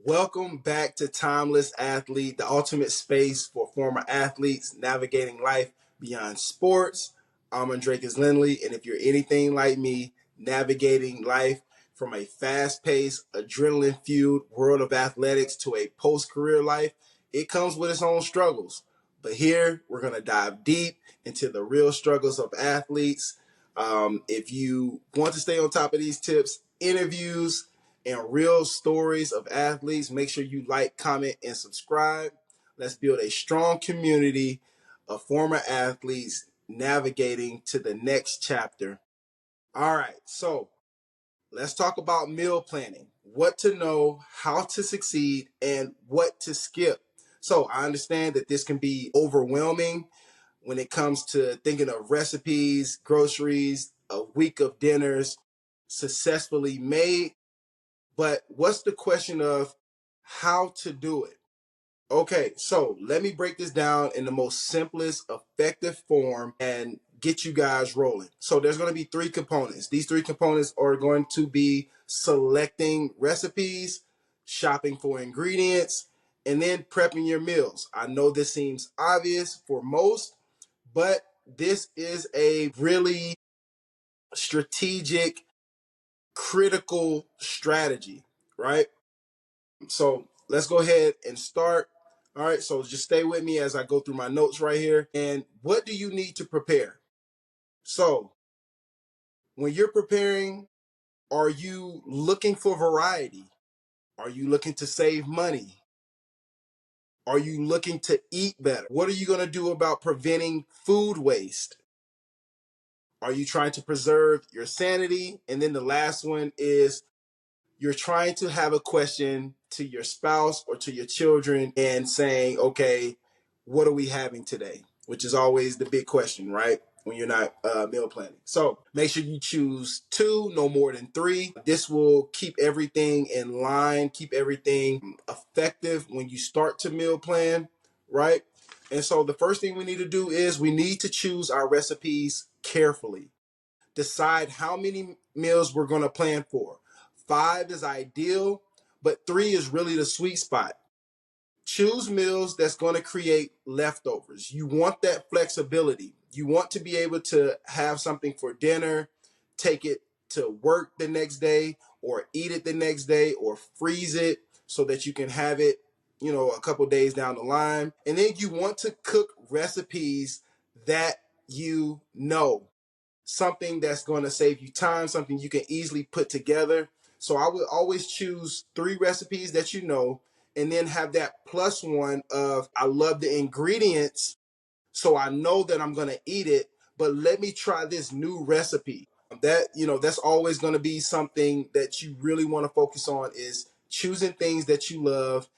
Welcome back to Timeless Athlete, the ultimate space for former athletes navigating life beyond sports. I'm Andrecus Lindley, and if you're anything like me, navigating life from a fast-paced, adrenaline-fueled world of athletics to a post-career life, it comes with its own struggles. But here, we're going to dive deep into the real struggles of athletes. If you want to stay on top of these tips, interviews, and real stories of athletes, make sure you like, comment, and subscribe. Let's build a strong community of former athletes navigating to the next chapter. All right, so let's talk about meal planning, what to know, how to succeed, and what to skip. So I understand that this can be overwhelming when it comes to thinking of recipes, groceries, a week of dinners successfully made. But what's the question of how to do it? Okay, so let me break this down in the most simplest, effective form and get you guys rolling. So there's going to be three components. These three components are going to be selecting recipes, shopping for ingredients, and then prepping your meals. I know this seems obvious for most, but this is a really strategic, critical strategy, right? So let's go ahead and start. All right, so just stay with me as I go through my notes right here. And what do you need to prepare? So when you're preparing, are you looking for variety? Are you looking to save money? Are you looking to eat better? What are you going to do about preventing food waste? Are you trying to preserve your sanity? And then the last one is you're trying to have a question to your spouse or to your children and saying, okay, what are we having today? Which is always the big question, right? When you're not meal planning. So make sure you choose two, no more than three. This will keep everything in line, keep everything effective when you start to meal plan, right? And so the first thing we need to do is we need to choose our recipes carefully. Decide how many meals we're going to plan for. 5 is ideal, but 3 is really the sweet spot. Choose meals that's going to create leftovers. You want that flexibility. You want to be able to have something for dinner, take it to work the next day, or eat it the next day, or freeze it so that you can have it, a couple days down the line. And then you want to cook recipes that you know, something that's going to save you time, something you can easily put together. So I would always choose 3 recipes that you know, and then have that plus one of I love the ingredients, so I know that I'm going to eat it, but let me try this new recipe. That's always going to be something that you really want to focus on, is choosing things that you love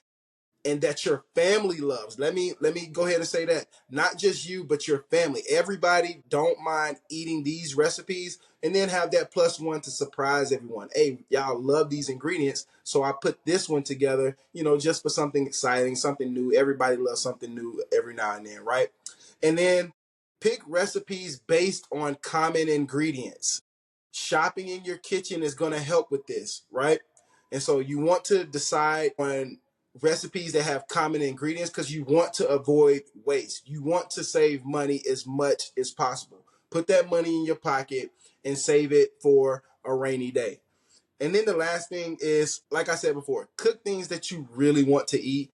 and that your family loves. Let me go ahead and say that. Not just you, but your family. Everybody don't mind eating these recipes, and then have that plus one to surprise everyone. Hey, y'all love these ingredients, so I put this one together, just for something exciting, something new. Everybody loves something new every now and then, right? And then pick recipes based on common ingredients. Shopping in your kitchen is going to help with this, right? And so you want to decide on recipes that have common ingredients because you want to avoid waste. You want to save money as much as possible. Put that money in your pocket and save it for a rainy day. And then the last thing is, like I said before, cook things that you really want to eat.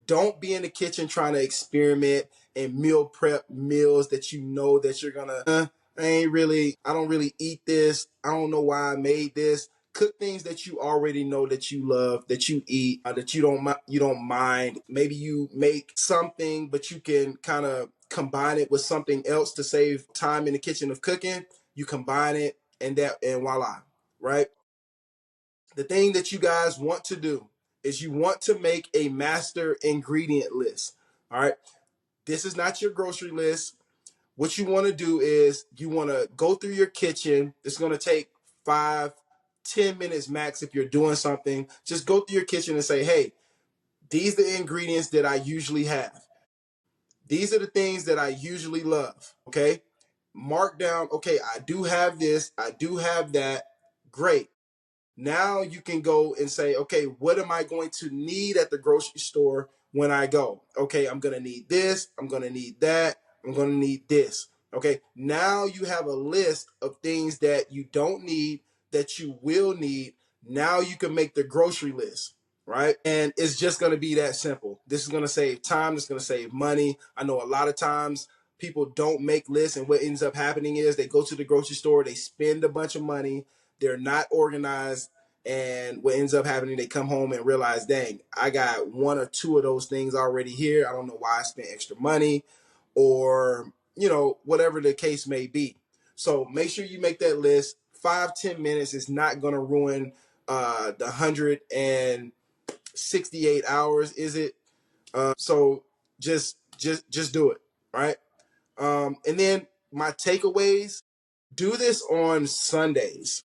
Don't be in the kitchen trying to experiment and meal prep meals that you know that you're gonna, I don't really eat this. I don't know why I made this. Cook things that you already know that you love, that you eat, that you don't mind. Maybe you make something, but you can kind of combine it with something else to save time in the kitchen of cooking. You combine it, and voila, right? The thing that you guys want to do is you want to make a master ingredient list. All right. This is not your grocery list. What you want to do is you want to go through your kitchen. It's going to take 5, 10 minutes max if you're doing something. Just go through your kitchen and say, hey, these are the ingredients that I usually have. These are the things that I usually love. Okay. Mark down, okay, I do have this, I do have that. Great. Now you can go and say, okay, what am I going to need at the grocery store when I go? Okay, I'm going to need this. I'm going to need that. I'm going to need this. Okay, now you have a list of things that you don't need that you will need. Now you can make the grocery list, right? And it's just going to be that simple. This is going to save time. It's going to save money. I know a lot of times people don't make lists, and what ends up happening is they go to the grocery store, they spend a bunch of money, they're not organized, and what ends up happening, they come home and realize, dang, I got one or two of those things already here. I don't know why I spent extra money, or whatever the case may be. So make sure you make that list. 5-10 minutes is not going to ruin the 168 hours, is it? So just do it, right? And then my takeaways: do this on Sundays.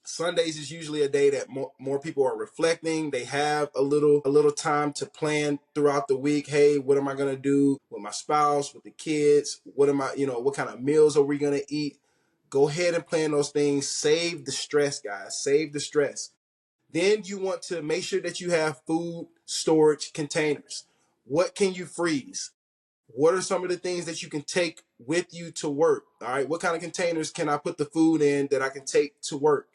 Sundays is usually a day that more people are reflecting. They have a little time to plan throughout the week. Hey, what am I gonna do with my spouse, with the kids? What kind of meals are we gonna eat? Go ahead and plan those things. Save the stress, guys. Save the stress. Then you want to make sure that you have food storage containers. What can you freeze? What are some of the things that you can take with you to work? All right, what kind of containers can I put the food in that I can take to work?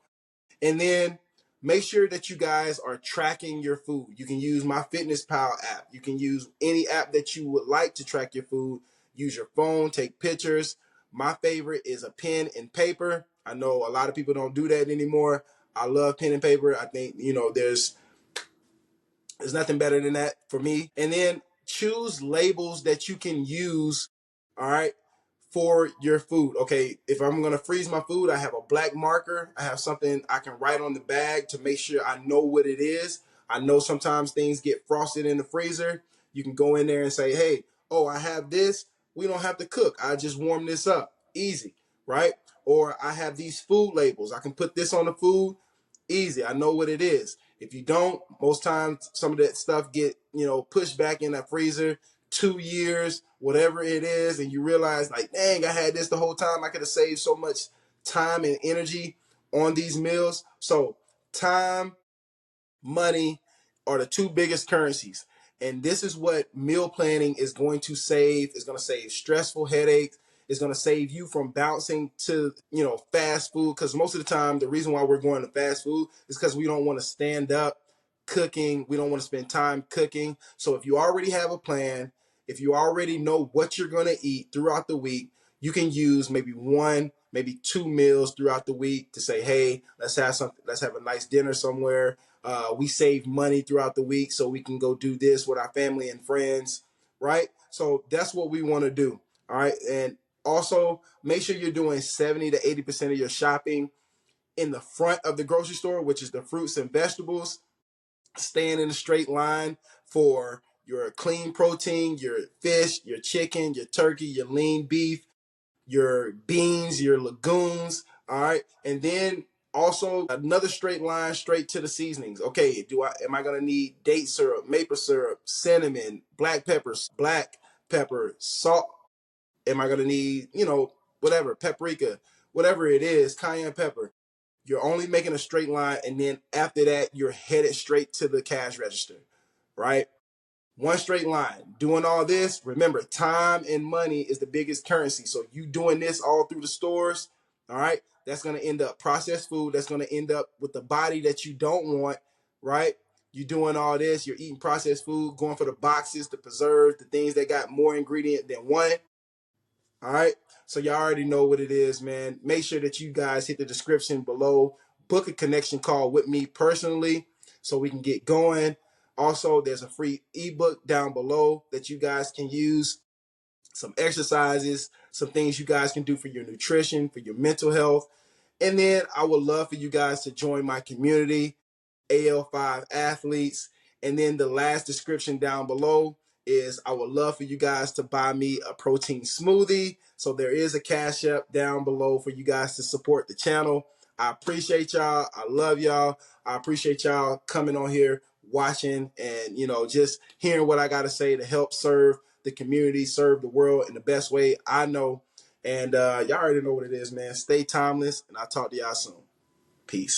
And then make sure that you guys are tracking your food. You can use my MyFitnessPal app. You can use any app that you would like to track your food. Use your phone, take pictures. My favorite is a pen and paper. I know a lot of people don't do that anymore. I love pen and paper. I think, there's nothing better than that for me. And then choose labels that you can use, all right, for your food. Okay, if I'm gonna freeze my food, I have a black marker. I have something I can write on the bag to make sure I know what it is. I know sometimes things get frosted in the freezer. You can go in there and say, hey, oh, I have this. We don't have to cook. I just warm this up. Easy, right? Or I have these food labels. I can put this on the food. Easy. I know what it is. If you don't, most times some of that stuff get, pushed back in that freezer 2 years, whatever it is, and you realize like, dang, I had this the whole time. I could have saved so much time and energy on these meals. So time, money are the two biggest currencies. And this is what meal planning is going to save. It's going to save stressful headaches. It's going to save you from bouncing to, fast food. Because most of the time, the reason why we're going to fast food is because we don't want to stand up cooking. We don't want to spend time cooking. So if you already have a plan, if you already know what you're going to eat throughout the week, you can use maybe one, maybe two meals throughout the week to say, hey, let's have something. Let's have a nice dinner somewhere. We save money throughout the week so we can go do this with our family and friends, right? So that's what we want to do, all right? And also make sure you're doing 70 to 80% of your shopping in the front of the grocery store, which is the fruits and vegetables. Staying in a straight line for your clean protein, your fish, your chicken, your turkey, your lean beef, your beans, your legumes, all right? And then also another straight line straight to the seasonings. Okay, am I gonna need date syrup, maple syrup, cinnamon, black pepper, salt? Am I gonna need, whatever, paprika, whatever it is, cayenne pepper? You're only making a straight line, and then after that, you're headed straight to the cash register, right? One straight line. Doing all this, remember, time and money is the biggest currency. So you doing this all through the stores, all right? That's going to end up processed food. That's going to end up with the body that you don't want, right? You doing all this, you're eating processed food, going for the boxes, the preserves, the things that got more ingredient than one. All right. So y'all already know what it is, man. Make sure that you guys hit the description below. Book a connection call with me personally so we can get going. Also, there's a free ebook down below that you guys can use. Some exercises, some things you guys can do for your nutrition, for your mental health. And then I would love for you guys to join my community, AL5 athletes. And then the last description down below is I would love for you guys to buy me a protein smoothie. So there is a cash app down below for you guys to support the channel. I appreciate y'all. I love y'all. I appreciate y'all coming on here, watching, and just hearing what I got to say to help serve the community, serve the world in the best way I know. And y'all already know what it is, man. Stay timeless, and I'll talk to y'all soon. Peace.